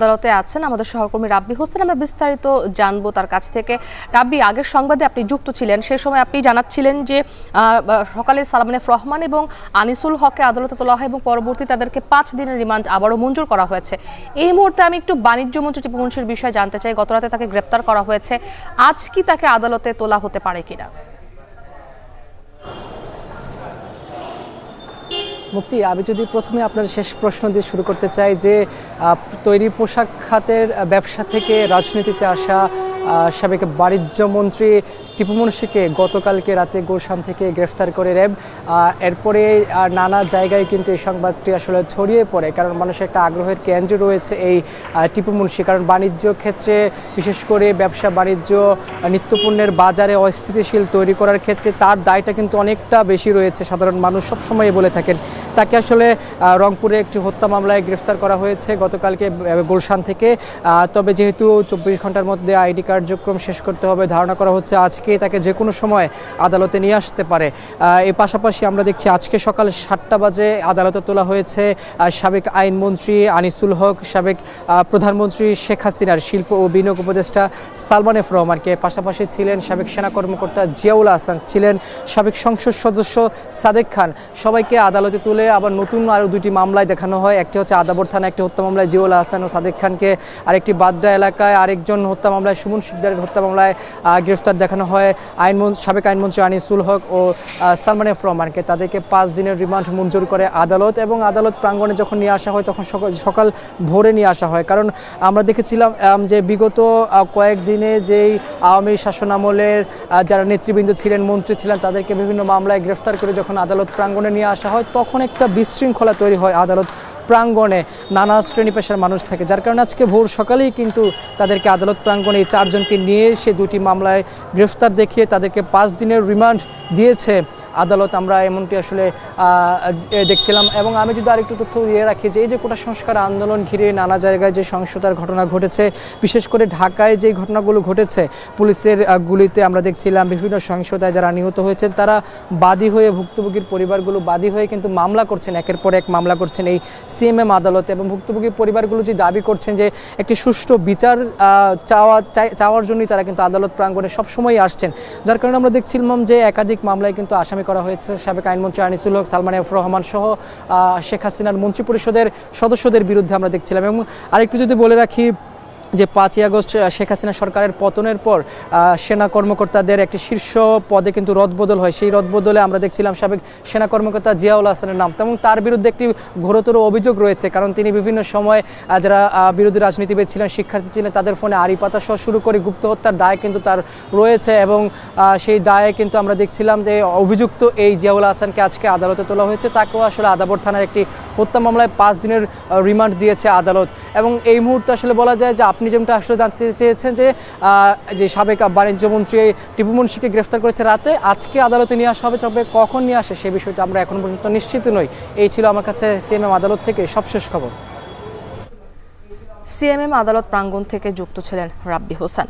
আদালতে আছেন আমাদের সহকর্মী রাব্বি হোসেন। আমরা বিস্তারিত জানবো তার কাছ থেকে। রাব্বি, আগের সংবাদে আপনি যুক্ত ছিলেন, সেই সময় আপনি জানাচ্ছিলেন যে সকালে সালমান এফ রহমান এবং আনিসুল হককে আদালতে তোলা হয় এবং পরবর্তী তাদেরকে 5 দিনের রিমান্ড আবারও মঞ্জুর করা হয়েছে। এই মুহূর্তে আমি একটু বাণিজ্য মন্ত্রী টিপু মুনশির বিষয়ে জানতে চাই। গতরাতে তাকে গ্রেপ্তার করা হয়েছে, আজ কি তাকে আদালতে তোলা হতে পারে কিনা? মুক্তি, আমি যদি প্রথমে আপনার শেষ প্রশ্ন দিয়ে শুরু করতে চাই যে তৈরি পোশাক খাতের ব্যবসা থেকে রাজনীতিতে আসা সাবেক বাণিজ্য মন্ত্রী টিপু মুনশিকে গতকালকে রাতে গুলশান থেকে গ্রেফতার করে র্যাব। এরপরে নানা জায়গায় কিন্তু এই সংবাদটি আসলে ছড়িয়ে পড়ে, কারণ মানুষের একটা আগ্রহের কেন্দ্রে রয়েছে এই টিপু মুনশি। কারণ বাণিজ্য ক্ষেত্রে, বিশেষ করে ব্যবসা বাণিজ্য, নিত্যপণ্যের বাজারে অস্থিতিশীল তৈরি করার ক্ষেত্রে তার দায়টা কিন্তু অনেকটা বেশি রয়েছে। সাধারণ মানুষ সবসময় বলে থাকেন। তাকে আসলে রংপুরে একটি হত্যা মামলায় গ্রেফতার করা হয়েছে গতকালকে গুলশান থেকে। তবে যেহেতু 24 ঘন্টার মধ্যে আইডি কার্যক্রম শেষ করতে হবে, ধারণা করা হচ্ছে আজকে তাকে যে কোনো সময় আদালতে নিয়ে আসতে পারে। এর পাশাপাশি আমরা দেখছি আজকে সকাল 7টা বাজে আদালতে তোলা হয়েছে সাবেক আইনমন্ত্রী আনিসুল হক, সাবেক প্রধানমন্ত্রী শেখ হাসিনার শিল্প ও বিনিয়োগ উপদেষ্টা সালমান এফ রহমানকে। পাশাপাশি ছিলেন সাবেক সেনা কর্মকর্তা জিয়াউল আহসান, ছিলেন সাবেক সংসদ সদস্য সাদেক খান। সবাইকে আদালতে তুলে আবার নতুন আরও 2টি মামলায় দেখানো হয়। একটি হচ্ছে আদাবর থানা একটি হত্যা মামলায় জিয়াউল আহসান ও সাদেক খানকে, আরেকটি বাড্ডা এলাকায় আরেকজন হত্যা মামলায় সুমন শিকদারের হত্যা মামলায় গ্রেফতার দেখানো হয় সাবেক আইনমন্ত্রী আনিসুল হক ও সালমান এফ রহমানকে। তাদেরকে 5 দিনের রিমান্ড মঞ্জুর করে আদালত, এবং আদালত প্রাঙ্গণে যখন নিয়ে আসা হয় তখন সকাল ভোরে নিয়ে আসা হয়। কারণ আমরা দেখেছিলাম যে বিগত কয়েকদিনে যেই আওয়ামী শাসনামলের যারা নেতৃবৃন্দ ছিলেন, মন্ত্রী ছিলেন, তাদেরকে বিভিন্ন মামলায় গ্রেফতার করে যখন আদালত প্রাঙ্গণে নিয়ে আসা হয় তখন একটা বিশৃঙ্খলা তৈরি হয় আদালত প্রাঙ্গণে নানা শ্রেণী পেশার মানুষ থাকে, যার কারণে আজকে ভোর সকালেই কিন্তু তাদেরকে আদালত প্রাঙ্গণে এই 4 জনকে নিয়ে এসে 2টি মামলায় গ্রেফতার দেখিয়ে তাদেরকে 5 দিনের রিমান্ড দিয়েছে আদালত। আমরা এমনটি আসলে দেখছিলাম। এবং আমি যদি আরেকটু তথ্য দিয়ে রাখি যে এই যে কোটা সংস্কার আন্দোলন ঘিরে নানা জায়গায় যে সহিংসতার ঘটনা ঘটেছে, বিশেষ করে ঢাকায় যে ঘটনাগুলো ঘটেছে, পুলিশের গুলিতে আমরা দেখছিলাম বিভিন্ন সহিংসতায় যারা নিহত হয়েছেন তারা বাদী হয়ে, ভুক্তভোগীর পরিবারগুলো বাদী হয়ে কিন্তু মামলা করছেন, একের পর এক মামলা করছেন এই সিএমএম আদালতে। এবং ভুক্তভোগীর পরিবারগুলো যে দাবি করছেন যে একটি সুষ্ঠু বিচার চাওয়ার জন্যই তারা কিন্তু আদালত প্রাঙ্গণে সবসময় আসছেন, যার কারণে আমরা দেখছিলাম যে একাধিক মামলায় কিন্তু আসামি করা হয়েছে সাবেক আইনমন্ত্রী আনিসুল হক, সালমান এফ রহমান সহ শেখ হাসিনার মন্ত্রিপরিষদের সদস্যদের বিরুদ্ধে আমরা দেখছিলাম। এবং আরেকটু যদি বলে রাখি যে 5ই আগস্ট শেখ হাসিনা সরকারের পতনের পর সেনা কর্মকর্তাদের একটি শীর্ষ পদে কিন্তু রদবদল হয়। সেই রদবদলে আমরা দেখছিলাম সাবেক সেনা কর্মকর্তা জিয়াউল আহসানের নাম, এবং তার বিরুদ্ধে একটি ঘোরতর অভিযোগ রয়েছে। কারণ তিনি বিভিন্ন সময় যারা বিরোধী রাজনীতিবিদ ছিলেন, শিক্ষার্থী ছিলেন, তাদের ফোনে আড়ি পাতা সহ শুরু করে গুপ্ত হত্যার দায় কিন্তু তার রয়েছে। এবং সেই দায়ে কিন্তু আমরা দেখছিলাম যে অভিযুক্ত এই জিয়াউল আহসানকে আজকে আদালতে তোলা হয়েছে। তাকেও আসলে আদাবর থানার একটি হত্যা মামলায় 5 দিনের রিমান্ড দিয়েছে আদালত। এবং এই মুহূর্তে আসলে বলা যায় যে আপনি যেমনটা আসলে জানতে চেয়েছেন যে সাবেক বাণিজ্য মন্ত্রী টিপু মুনশিকে গ্রেফতার করেছে রাতে, আজকে আদালতে নিয়ে আসা হবে, তবে কখন নিয়ে আসে সেই বিষয়টা আমরা এখন পর্যন্ত নিশ্চিত নই। এই ছিল আমার কাছে সিএমএম আদালত থেকে সবশেষ খবর। সিএমএম আদালত প্রাঙ্গণ থেকে যুক্ত ছিলেন রাব্বি হোসেন।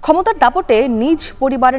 ক্ষমতার দাপটে নিজ পরিবারের